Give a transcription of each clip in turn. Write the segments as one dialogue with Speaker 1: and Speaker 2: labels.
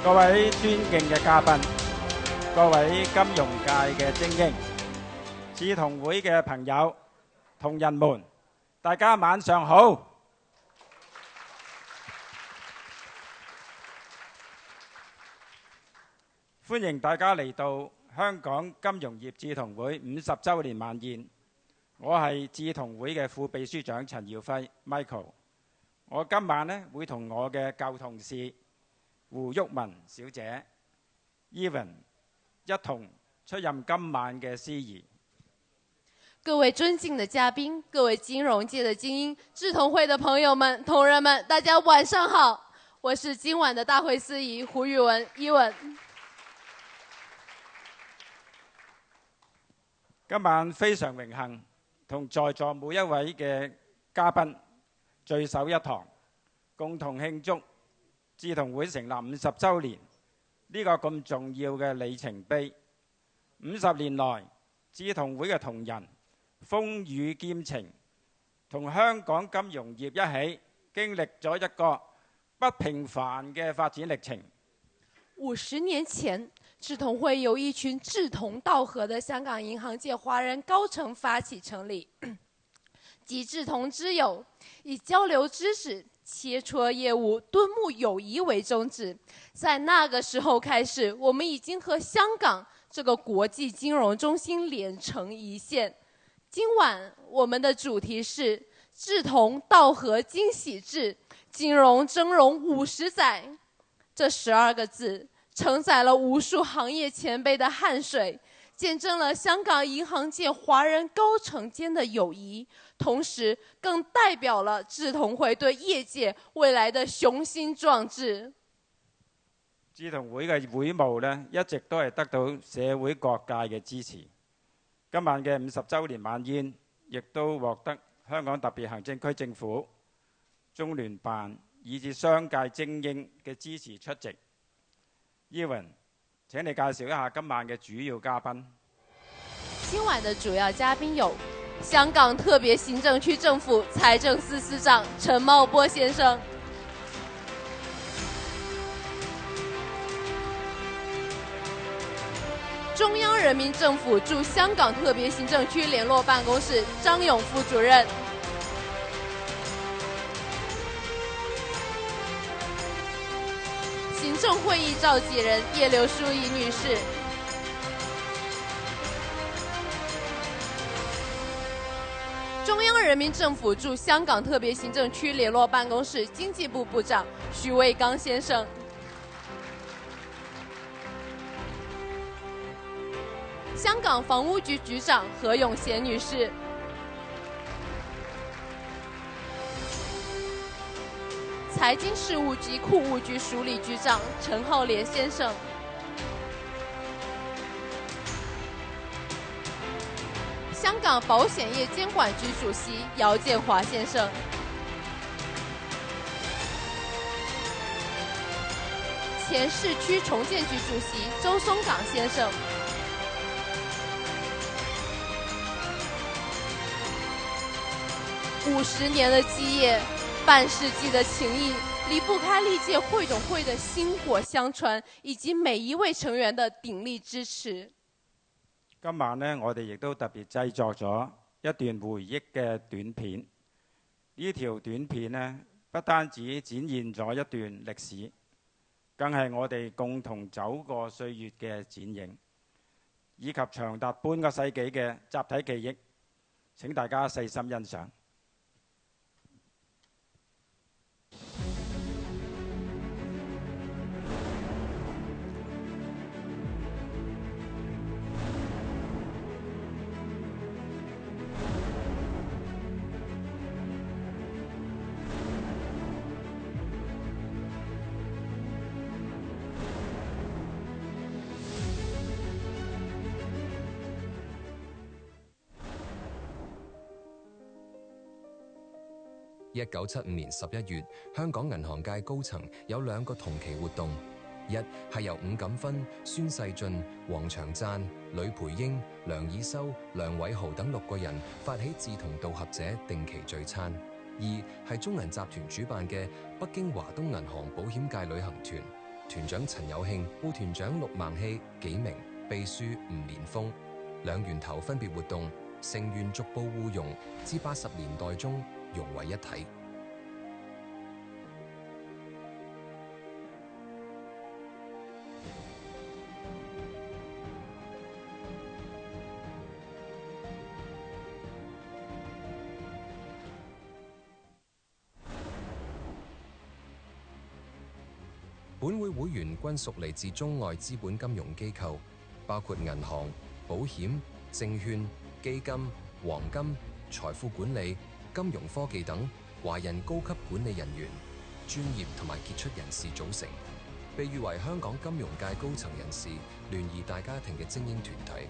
Speaker 1: 各位尊敬嘅嘉賓，各位金融界嘅精英，志同會嘅朋友、同仁們，大家晚上好。歡迎大家嚟到香港金融業志同會50週年晚宴。我係志同會嘅副秘書長陳耀輝 Michael。我今晚呢會同我嘅舊同事胡旭文小姐 Evan 一同出任今晚嘅司儀。
Speaker 2: 各位尊敬的嘉賓，各位金融界的精英，志同會的朋友們、同仁們，大家晚上好！我是今晚的大會司儀胡宇文 Evan。
Speaker 1: 今晚非常榮幸同在座每一位嘅嘉賓聚首一堂，共同慶祝志同會成立50週年呢個咁重要嘅里程碑。50年來，志同會嘅同仁風雨兼程，同香港金融業一起經歷咗一個不平凡嘅發展歷程。
Speaker 2: 50年前，志同會由一群志同道合的香港銀行界華人高層發起成立，集志同之友，以交流知識、切磋業務、敦睦友誼為宗旨。在那個時候開始，我們已經和香港這個國際金融中心連成一線。今晚我們的主題是志同道合驚喜志，金融峥嵘50載。這12個字承載了無數行業前輩的汗水，見證了香港銀行界華人高層間的友誼，同時更代表了志同會對業界未來的雄心壯志。
Speaker 1: 志同會嘅會務呢，一直都係得到社會各界嘅支持。今晚嘅50週年晚宴，亦都獲得香港特別行政區政府、中聯辦以至商界精英嘅支持出席。Evan， 請你介紹一下今晚嘅主要嘉賓。
Speaker 2: 今晚的主要嘉賓有香港特別行政區政府財政司司長陳茂波先生，中央人民政府駐香港特別行政區聯絡辦公室張勇副主任，行政會議召集人葉劉淑儀女士，中央人民政府駐香港特別行政區聯絡辦公室經濟部部長徐衛剛先生，香港房屋局局長何永賢女士，財經事務及庫務局署理局長陳浩濂先生，香港保險業監管局主席姚建華先生，前市區重建局主席周松崗先生，50年的基業，半世紀的情誼，離不開歷屆會董會的薪火相傳，以及每一位成員的鼎力支持。
Speaker 1: 今晚呢，我哋亦都特別製作咗一段回憶嘅短片。呢條短片呢，不單止展現咗一段歷史，更係我哋共同走過歲月嘅剪影，以及長達半個世紀嘅集體記憶。請大家細心欣賞。
Speaker 3: 1975年11月，香港銀行界高層有2個同期活動，一係由伍錦芬、孫世俊、黃長贊、呂培英、梁以修、梁偉豪等6個人發起志同道合者定期聚餐；二係中銀集團主辦嘅北京華東銀行保險界旅行團。團長陳友慶、副團長陸孟希、紀明、秘書吳連峰，兩源頭分別活動，成員逐步互融，至80年代中融為一體。本會會員均屬嚟自中外資本金融機構，包括銀行、保險、證券、基金、黃金、財富管理、金融科技等華人高級管理人員、專業同埋傑出人士組成，被譽為香港金融界高層人士聯誼大家庭嘅精英團體。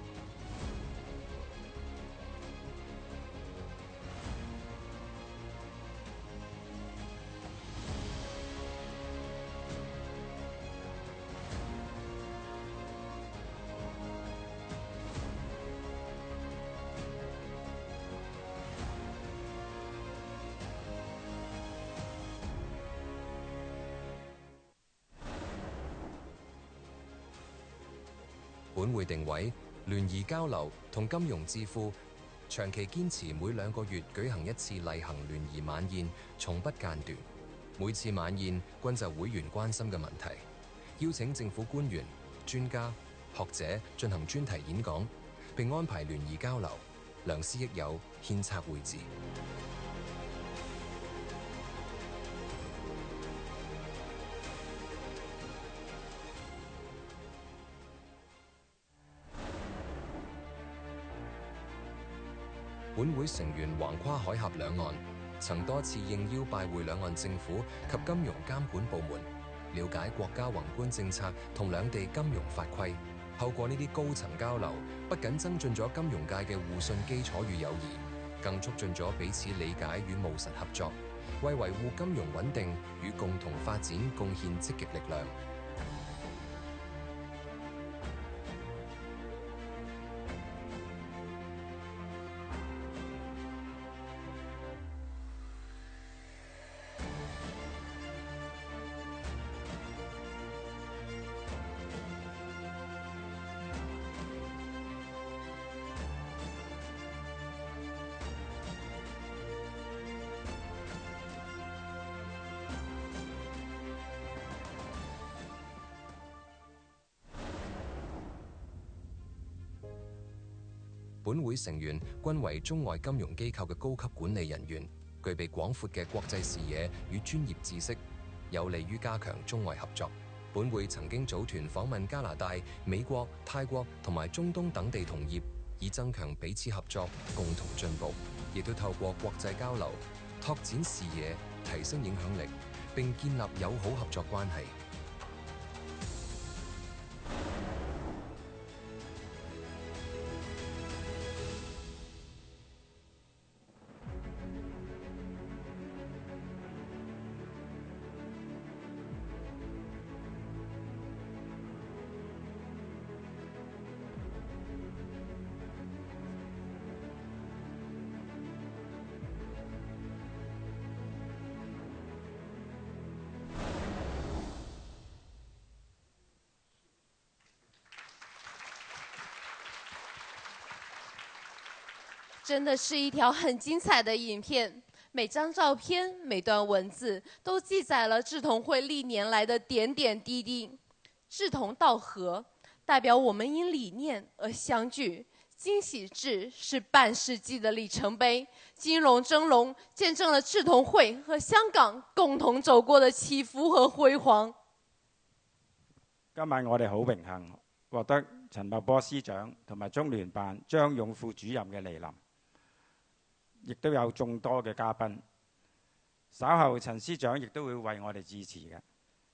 Speaker 3: 本會定位聯誼交流同金融智庫，長期堅持每2個月舉行一次例行聯誼晚宴，從不間斷。每次晚宴均就會員關心嘅問題，邀請政府官員、專家、學者進行專題演講，並安排聯誼交流，良師益友，獻策會誌。本會成員橫跨海峽兩岸，曾多次應邀拜會兩岸政府及金融監管部門，了解國家宏觀政策同兩地金融法規。透過呢啲高層交流，不僅增進咗金融界嘅互信基礎與友誼，更促進咗彼此理解與務實合作，為維護金融穩定與共同發展貢獻積極力量。本會成員均為中外金融機構嘅高級管理人員，具備廣闊嘅國際視野與專業知識，有利於加強中外合作。本會曾經組團訪問加拿大、美國、泰國同埋中東等地同業，以增強彼此合作，共同進步。亦都透過國際交流，拓展視野，提升影響力，並建立友好合作關係。
Speaker 2: 真的是一条很精彩的影片，每张照片、每段文字都记载了志同会历年来的点点滴滴。志同道合，代表我们因理念而相聚。金喜志是半世纪的里程碑，金融峥嵘见证了志同会和香港共同走過的起伏和輝煌。
Speaker 1: 今晚我哋好榮幸獲得陳茂波司長同埋中聯辦張勇副主任嘅蒞臨。亦都有眾多嘅嘉賓，稍後陳司長亦都會為我哋致辭嘅。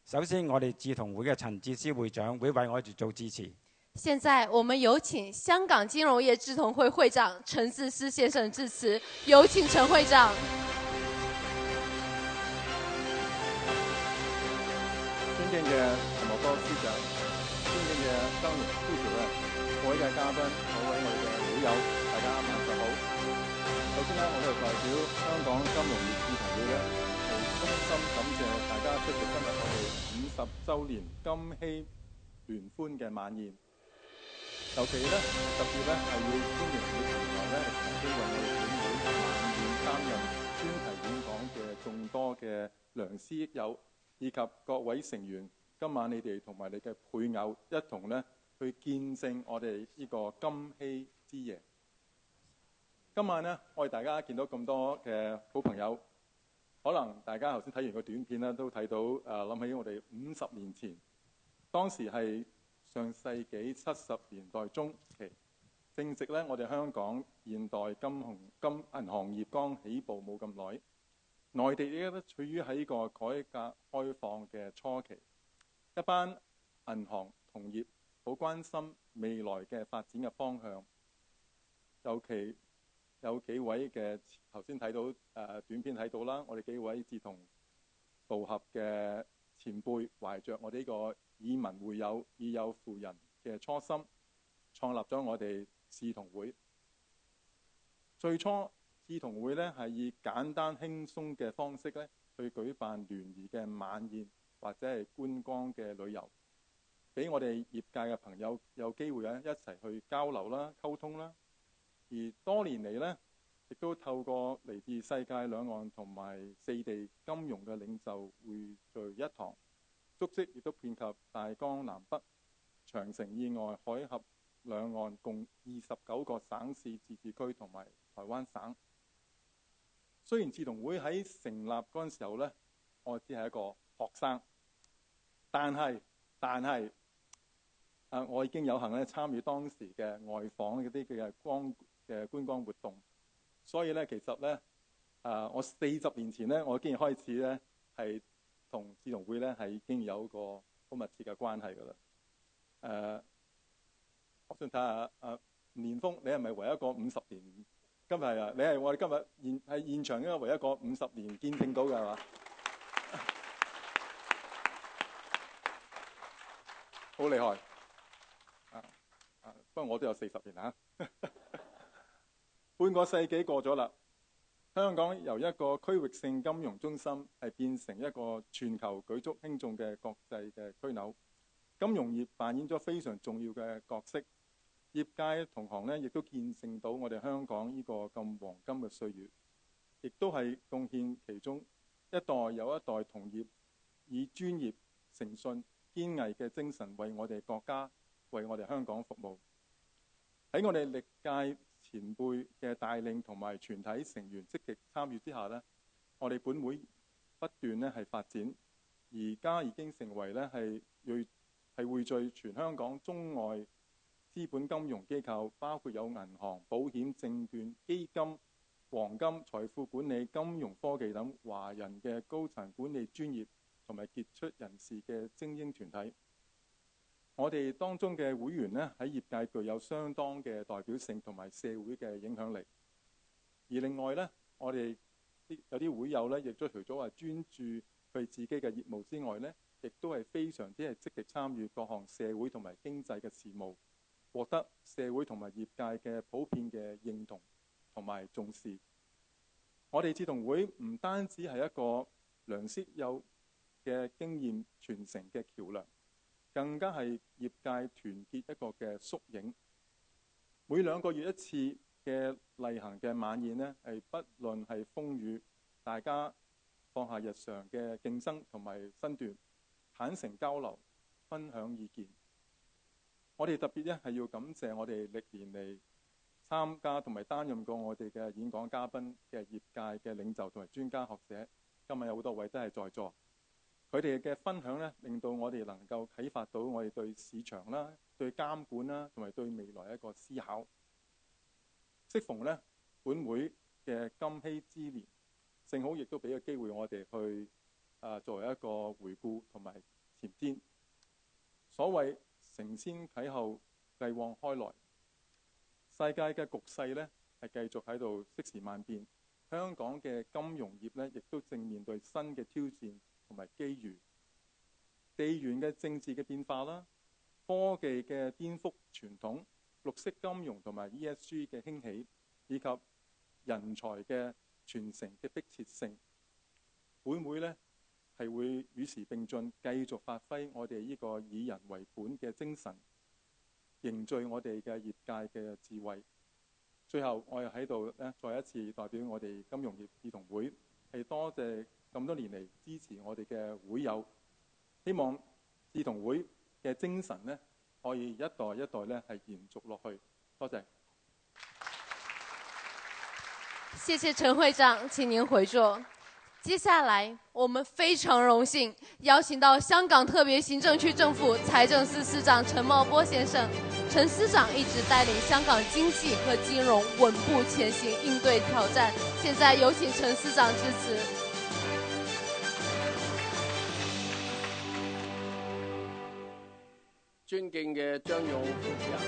Speaker 1: 首先，我哋志同會嘅陳智思會長會為我哋做致辭。
Speaker 2: 現在我們有請香港金融業志同會會長陳智思先生致辭，有請陳會長。
Speaker 4: 尊敬嘅陳茂波司長，尊敬嘅張勇副主任，各位嘅嘉賓，各位我哋嘅會友，大家晚上好。首先呢，我喺度代表香港金融業志同會咧，係衷心感謝大家出席今日我哋50週年金禧聯歡嘅晚宴。尤其咧特別咧係要歡迎會前來咧曾經為我哋本會晚宴擔任專題演講嘅眾多嘅良師益友，以及各位成員。今晚你哋同埋你嘅配偶一同咧去見證我哋呢個金禧之夜。今晚咧，我哋大家見到咁多嘅好朋友，可能大家頭先睇完個短片咧，都睇到諗起我哋50年前，當時係上世紀70年代中期，正值咧我哋香港現代銀行業剛起步冇咁耐，內地亦都處於喺個改革開放嘅初期，一班銀行同業好關心未來嘅發展嘅方向，尤其有幾位嘅頭先睇到短片睇到啦，我哋幾位志同道合嘅前輩，懷着我哋呢個以民會友、以友輔仁嘅初心，創立咗我哋志同會。最初志同會咧係以簡單輕鬆嘅方式咧去舉辦聯誼嘅晚宴或者係觀光嘅旅遊，俾我哋業界嘅朋友有機會咧一齊去交流啦、溝通啦。而多年嚟呢，亦都透過嚟自世界兩岸同埋四地金融嘅領袖匯聚一堂，足跡亦都遍及大江南北、長城以外、海峽兩岸共29個省市自治區同埋台灣省。雖然志同會喺成立嗰陣時候呢，我只係一個學生，但係我已經有幸咧參與當時嘅外訪嗰啲嘅觀光活動，所以咧其實咧我40年前咧我已經開始咧係同志同會咧係已經有個好密切嘅關係㗎啦。我想睇下連峰，你係咪唯一一個50年？今日啊，你係我哋今日喺現場應該唯一一個50年見證到嘅係嘛？好厲害！不過我都有40年嚇。半個世紀過咗啦，香港由一個區域性金融中心係變成一個全球舉足輕重嘅國際嘅樞紐，金融業扮演咗非常重要嘅角色。業界同行呢亦都見證到我哋香港呢個咁黃金嘅歲月，亦都係貢獻其中一代又一代同業以專業、誠信、堅毅嘅精神為我哋國家、為我哋香港服務。喺我哋歷屆前輩嘅帶領同埋全體成員積極參與之下呢，我哋本會不斷咧係發展，而家已經成為咧係匯聚全香港中外資本金融機構，包括有銀行、保險、證券、基金、黃金、財富管理、金融科技等華人嘅高層管理專業同埋傑出人士嘅精英團體。我哋當中嘅會員呢，喺業界具有相當嘅代表性同埋社會嘅影響力。而另外呢，我哋有啲會友呢，亦都除咗話專注佢自己嘅業務之外呢，亦都係非常之係積極參與各項社會同埋經濟嘅事務，獲得社會同埋業界嘅普遍嘅認同同埋重視。我哋志同會唔單止係一個良師友嘅經驗傳承嘅橋梁，更加係業界團結一個嘅縮影。每2個月一次嘅例行嘅晚宴呢，係不論係風雨，大家放下日常嘅競爭同埋身段，坦誠交流，分享意見。我哋特別係要感謝我哋歷年嚟參加同埋擔任過我哋嘅演講嘉賓嘅業界嘅領袖同埋專家學者。今日有好多位都係在座。佢哋嘅分享呢，令到我哋能夠啟發到我哋對市場啦、對監管啦，同埋對未來一個思考。適逢呢，本會嘅金禧之年，正好亦都俾個機會我哋去作為一個回顧同埋前瞻。所謂承先啟後，繼往開來，世界嘅局勢呢係繼續喺度息時萬變。香港嘅金融業呢，亦都正面對新嘅挑戰同埋機遇，地緣嘅政治嘅變化啦，科技嘅顛覆傳統，綠色金融同埋 ESG 嘅興起，以及人才嘅傳承嘅迫切性。本會呢係會與時並進，繼續發揮我哋呢個以人為本嘅精神，凝聚我哋嘅業界嘅智慧。最後，我又喺度咧，再一次代表我哋金融業志同會，係多謝咁多年嚟支持我哋嘅會友，希望志同會嘅精神呢，可以一代一代咧係延續落去。多謝。
Speaker 2: 謝謝陳會長，請您回座。接下來，我們非常榮幸邀請到香港特別行政區政府財政司司長陳茂波先生。陳司長一直帶領香港經濟和金融穩步前行，應對挑戰。現在有請陳司長致辭。
Speaker 5: 尊敬嘅張勇副主任、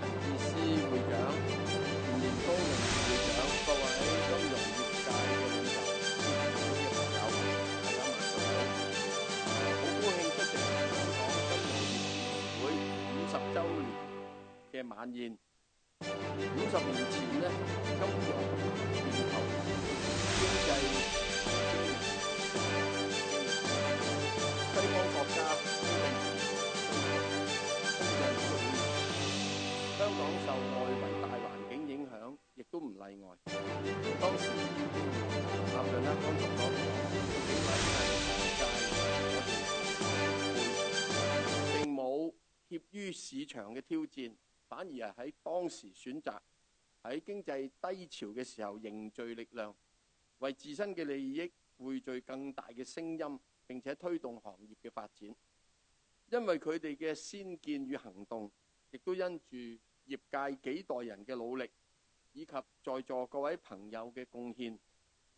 Speaker 5: 陳智思會長、吳連峰理事會長、各位金融業界嘅領袖、會嘅朋友，大家晚上好！好高興出席香港金融業志同會50週年嘅晚宴。50年前呢，金融全球經濟西方國家香港受外圍大環境影響，亦都唔例外。當時答盡啦，剛才所講幾位銀行界我哋並冇怯於市場嘅挑戰，反而係喺當時選擇喺經濟低潮嘅時候凝聚力量，為自身嘅利益匯聚更大嘅聲音，並且推動行業嘅發展。因為佢哋嘅先見與行動，亦都因住業界幾代人嘅努力，以及在座各位朋友嘅貢獻，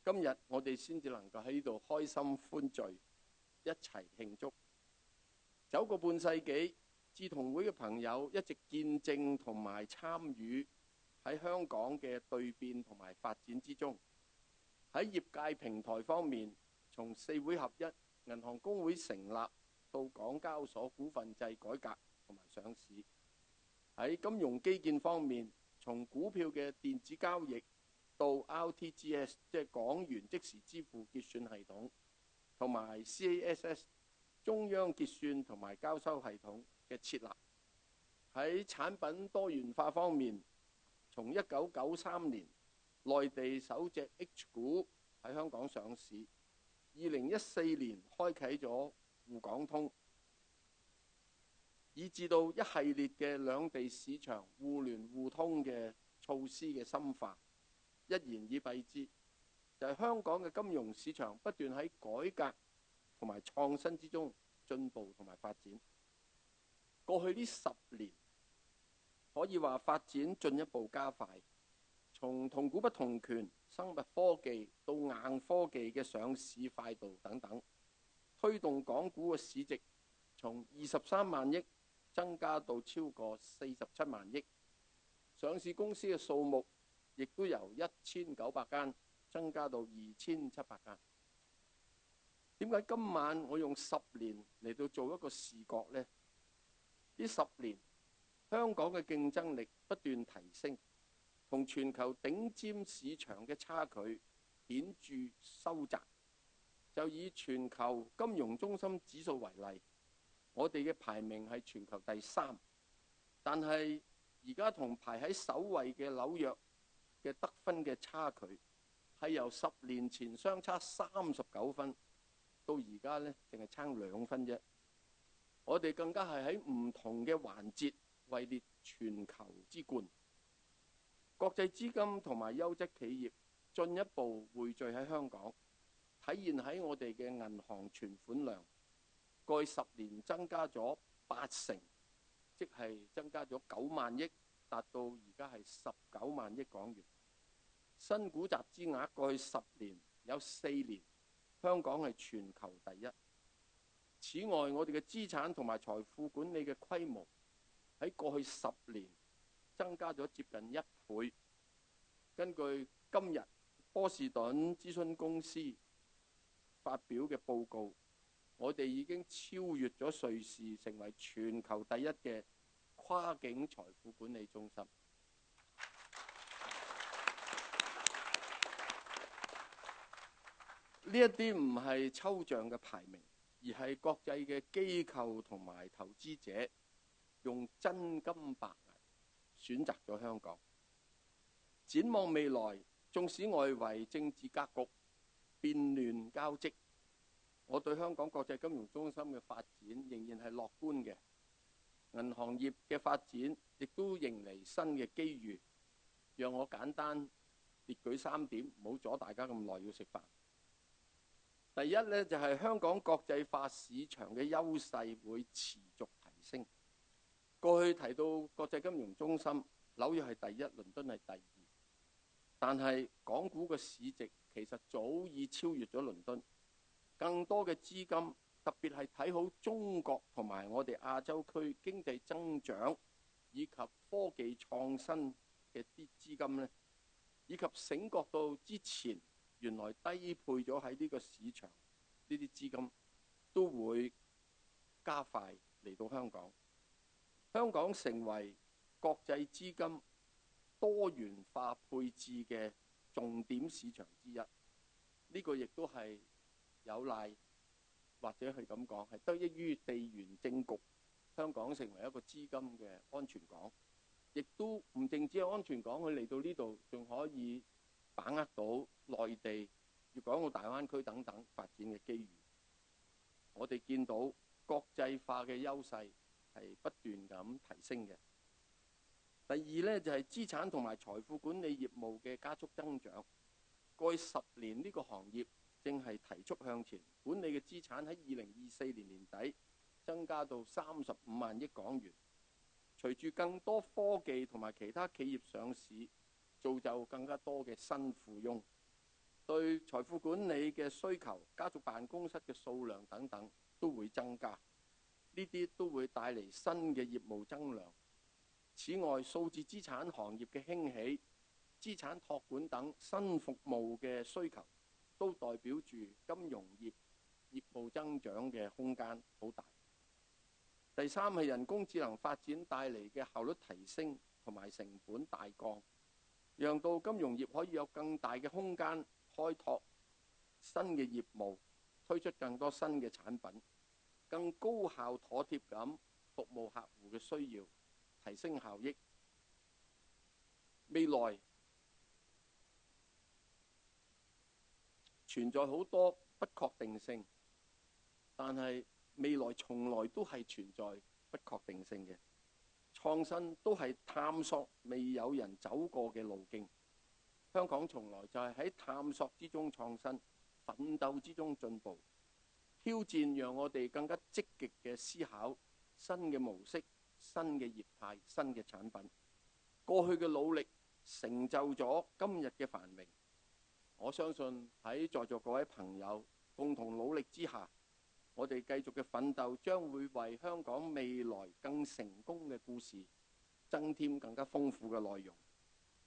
Speaker 5: 今日我哋先至能夠喺呢度開心歡聚，一齊慶祝。走過半世紀，志同會嘅朋友一直見證同埋參與喺香港嘅蛻變同埋發展之中。喺業界平台方面，從4會合一、銀行公會成立到港交所股份制改革同埋上市。喺金融基建方面，從股票嘅電子交易到 RTGS， 即係港元即時支付結算系統，同埋 CASS 中央結算同埋交收系統嘅設立。喺產品多元化方面，從1993年內地首隻 H 股喺香港上市，2014年開啟咗滬港通，以至到一系列嘅兩地市場互聯互通嘅措施嘅深化。一言以蔽之，就係香港嘅金融市場不斷喺改革同埋創新之中進步同埋發展。過去呢10年，可以話發展進一步加快，從同股不同權、生物科技到硬科技嘅上市快道等等，推動港股嘅市值從23萬億增加到超過47萬億，上市公司嘅數目亦都由1900間增加到2700間。點解今晚我用10年嚟到做一個視覺呢？呢10年，香港嘅競爭力不斷提升，同全球頂尖市場嘅差距顯著收窄。就以全球金融中心指數為例，我哋嘅排名係全球第3，但係而家同排喺首位嘅紐約嘅得分嘅差距係由10年前相差39分，到而家呢淨係差2分啫。我哋更加係喺唔同嘅環節位列全球之冠。國際資金同埋優質企業進一步匯聚喺香港，體現喺我哋嘅銀行存款量，過去10年增加咗8成，即係增加咗9萬億，達到而家係19萬億港元。新股集資額過去10年有4年，香港係全球第一。此外，我哋嘅資產同埋財富管理嘅規模喺過去10年增加咗接近1倍。根據今日波士頓諮詢公司發表嘅報告，我哋已經超越咗瑞士，成為全球第一嘅跨境財富管理中心。呢一啲唔係抽象嘅排名，而係國際嘅機構同埋投資者用真金白銀選擇咗香港。展望未來，縱使外圍政治格局變亂交織，我對香港國際金融中心嘅發展仍然係樂觀嘅。銀行業嘅發展亦都迎嚟新嘅機遇。讓我簡單列舉3點，唔好阻大家咁耐要食飯。第一呢，就係香港國際化市場嘅優勢會持續提升。過去提到國際金融中心，紐約係第一，倫敦係第二，但係港股嘅市值其實早已超越咗倫敦。更多嘅資金，特別係睇好中國同埋我哋亞洲區經濟增長以及科技創新嘅啲資金呢，以及醒覺到之前原來低配咗喺呢個市場呢啲資金，都會加快嚟到香港。香港成為國際資金多元化配置嘅重點市場之一，呢個亦都係有賴或者係咁講，係得益於地緣政局，香港成為一個資金嘅安全港。亦都唔淨止係安全港，佢嚟到呢度仲可以把握到內地、粵港澳大灣區等等發展嘅機遇。我哋見到國際化嘅優勢係不斷咁提升嘅。第二呢，就係資產同埋財富管理業務嘅加速增長。過去10年呢個行業正係提速向前，管理嘅資產喺2024年年底增加到35萬億港元。隨住更多科技同埋其他企業上市，造就更加多嘅新富翁，對財富管理嘅需求、家族辦公室嘅數量等等都會增加，呢啲都會帶嚟新嘅業務增量。此外，數字資產行業嘅興起、資產託管等新服務嘅需求，都代表住金融業業務增長嘅空間好大。第三係人工智能發展帶嚟嘅效率提升同埋成本大降，讓到金融業可以有更大嘅空間開拓新嘅業務，推出更多新嘅產品，更高效妥貼咁服務客戶嘅需要，提升效益。未來存在好多不確定性，但係未來從來都係存在不確定性嘅。創新都係探索未有人走過嘅路徑。香港從來就係喺探索之中創新，奮鬥之中進步。挑戰讓我哋更加積極嘅思考新嘅模式、新嘅業態、新嘅產品。過去嘅努力成就咗今日嘅繁榮。我相信喺在座各位朋友共同努力之下，我哋繼續嘅奮鬥將會為香港未來更成功嘅故事增添更加豐富嘅內容。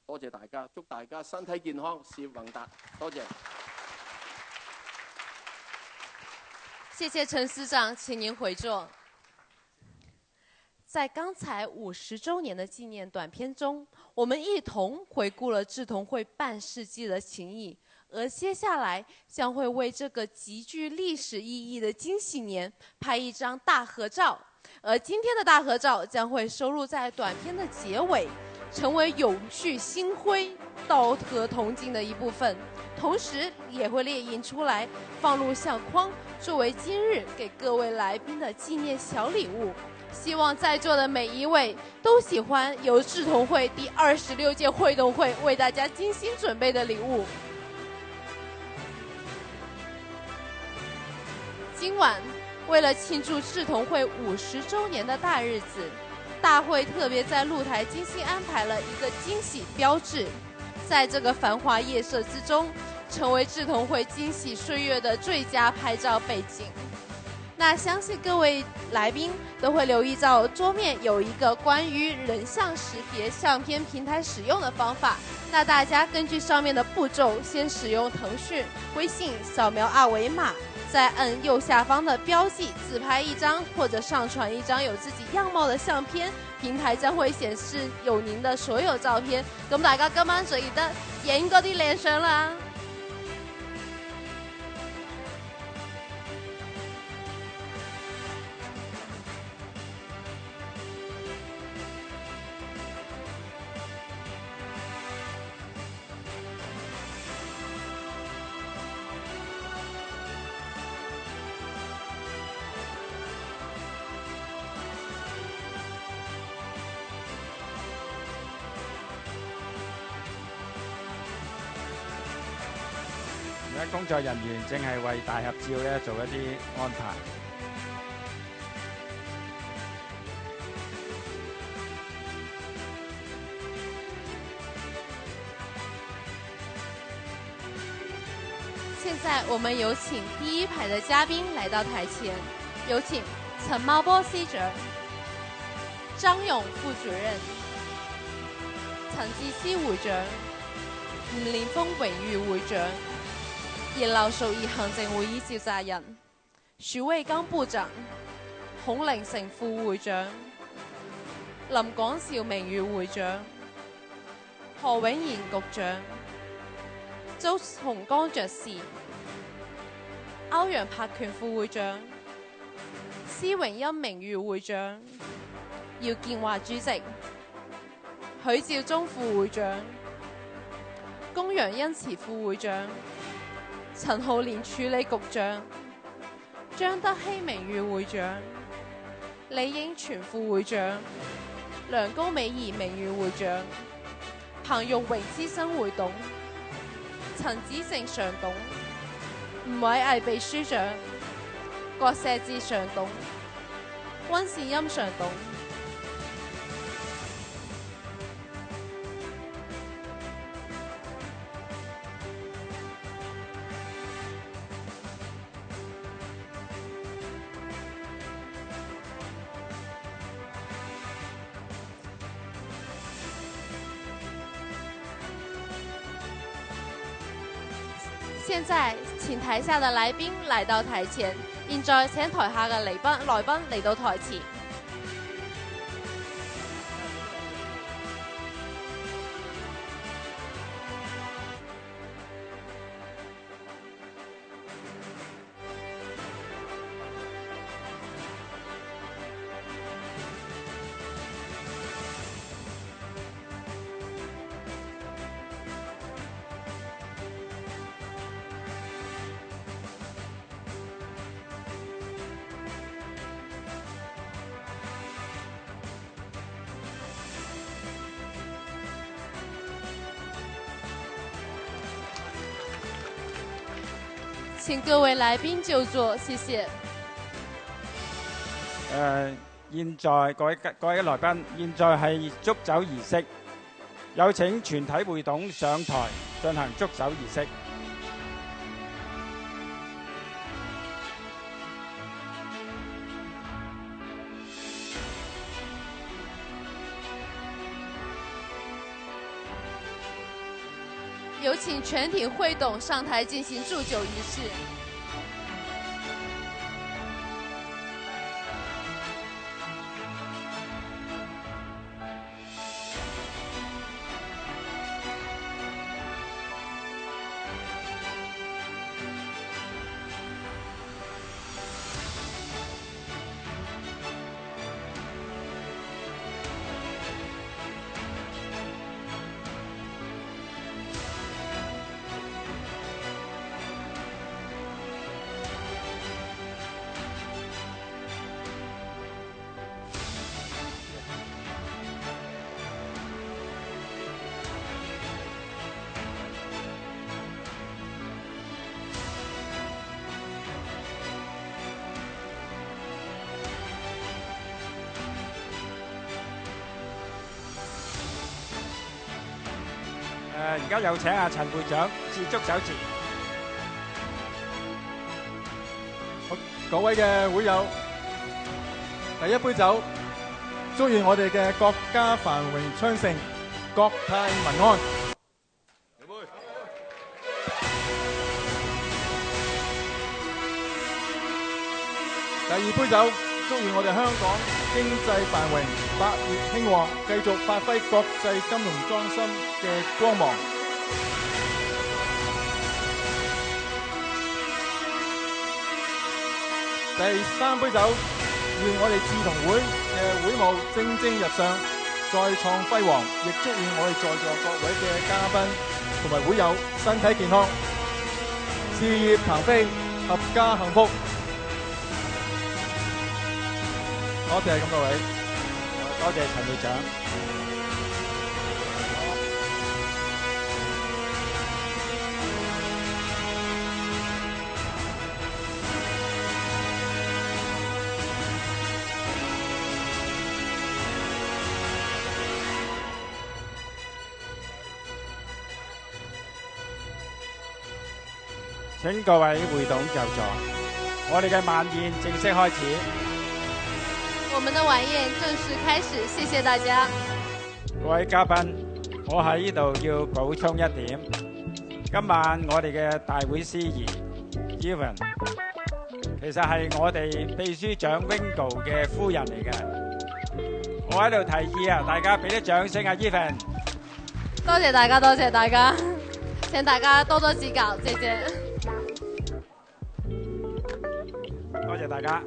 Speaker 5: 多謝大家，祝大家身體健康，事業宏達。多謝。
Speaker 2: 謝謝陳司長，請您回座。在剛才50週年的紀念短片中，我們一同回顧了致同會半世紀的情誼，而接下來將會為這個極具歷史意義的驚喜年拍一張大合照，而今天的大合照將會收錄在短片的結尾，成為永續星輝、道德同進的一部分，同時也會列印出來放入相框，作為今日給各位來賓的紀念小禮物。希望在座的每一位都喜歡由致同會第26屆會董會為大家精心準備的禮物。今晚為了慶祝致同會50週年的大日子，大會特別在露台精心安排了一個驚喜標誌，在這個繁華夜色之中，成為致同會驚喜歲月的最佳拍照背景。那相信各位來賓都會留意到桌面有一個關於人像識別相片平台使用的方法，那大家根據上面的步驟，先使用騰訊微信掃描二維碼，再按右下方的標記自拍一張或者上傳一張有自己樣貌的相片，平台將會顯示有您的所有照片。咁大家今晚記得影嗰啲靚相啦。
Speaker 1: 工作人員正係為大合照咧做一啲安排。
Speaker 2: 現在我們有請第一排的嘉賓來到台前，有請陳茂波司長、張勇副主任、陳智思會長、吳連峰榮譽會長、葉劉淑儀行政會議召集人、許衛剛部長、孔令成副會長、林廣兆名譽會長、何永賢局長、周鴻光爵士、歐陽柏權副會長、施榮恩名譽會長、姚建華主席、許照中副會長、公楊恩慈副會長、陳浩濂處理局長、張德熙名譽會長、李英全副會長、梁高美儀名譽會長、彭玉榮資深會董、陳子成常董、吳偉毅秘書長、郭碩志常董、温善欽常董。現在請台下的來賓來到台前，現在請台下嘅來賓嚟到台前。請各位來賓就座，謝謝。
Speaker 1: 現在各位來賓，現在係祝酒儀式，有請全體會董上台進行祝酒儀式。
Speaker 2: 有請全體會董上台進行祝酒儀式。
Speaker 1: 而家有請阿陳會長致祝酒詞。
Speaker 4: 好，各位嘅會友，第一杯酒，祝願我哋嘅國家繁榮昌盛，國泰民安。第二杯酒，祝願我哋香港經濟繁榮，百業興旺，繼續發揮國際金融中心嘅光芒。第三杯酒，願我哋志同會嘅會務蒸蒸日上，再創輝煌，亦祝願我哋在座各位嘅嘉賓同埋會友身體健康，事業騰飛，合家幸福。多謝咁多位，
Speaker 1: 多謝陳會長。請各位會董就座，我哋嘅晚宴正式開始。
Speaker 2: 我們的晚宴正式開始，謝謝大家。
Speaker 1: 各位嘉賓，我喺呢度要補充一點，今晚我哋嘅大會司儀 Evan 其實係我哋秘書長 Wingo 嘅夫人嚟嘅。我喺度提議啊，大家俾啲掌聲啊 Evan。
Speaker 2: 多謝大家，多謝大家，請大家多多指教，謝謝。
Speaker 1: 多謝大家。